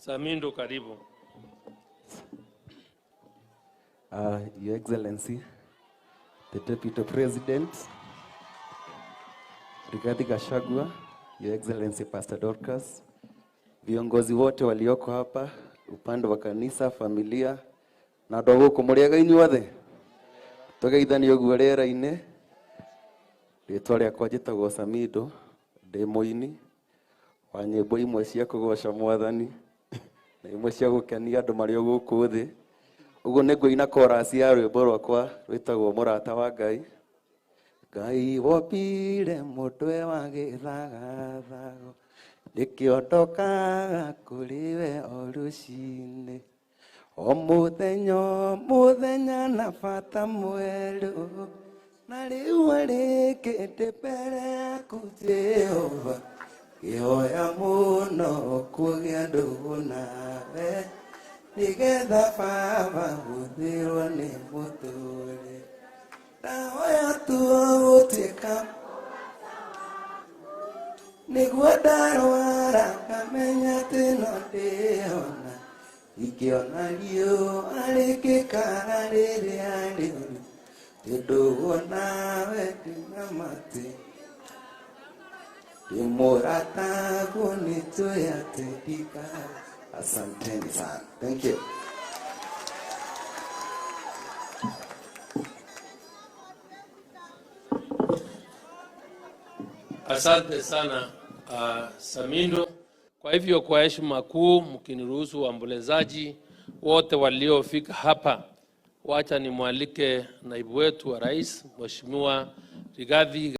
Samindo, karibu. Your Excellency, the Deputy President, Rigathi Gachagua, Your Excellency Pastor Dorcas, viongozi wote walioko hapa, upande wa kanisa, familia, na ndogo kumuriaga inyuothe. Tugeithanio guorera-ine. Ritwa riakwa njĩtagwo Samindo, ndĩ mũini wa nyĩmbo imwe cia kũgoca Mwathani na imwe cia gũkenia andũ marĩ gũkũ thĩ. Ũguo nĩngũina chorus ya rwĩmbo rwakwa rwĩtagwo Mũrata wa Ngai. Ngai wombire mũtwe wa gĩthagathago, ndĩkĩondokaga kũrĩ we o rũcinĩ. O mũthenya na bata mwerũ, na rĩu arĩkĩte mbere yaku Jehova, kĩhoya mũno kũgĩa ndũgũ nawe, nĩgetha Baba hũthĩrwo nĩ mũtũũre. Ndahoya gũtuĩka nĩguo ndarwara ngamenya atĩ no ndĩona, ingĩona riũa rĩngĩkara rĩrĩa rĩũru, ndũgũ nawe ndĩnamate, ndĩ mũrataguo nĩnjũĩ atĩ ndikara. Asanteni sana. Thank you. Asante sana Samindo. Kwa hivyo kwa heshima kuu, mkiniruhusu waombolezaji wote waliofika hapa, wacha nimwalike naibu wetu wa rais Mheshimiwa Rigathi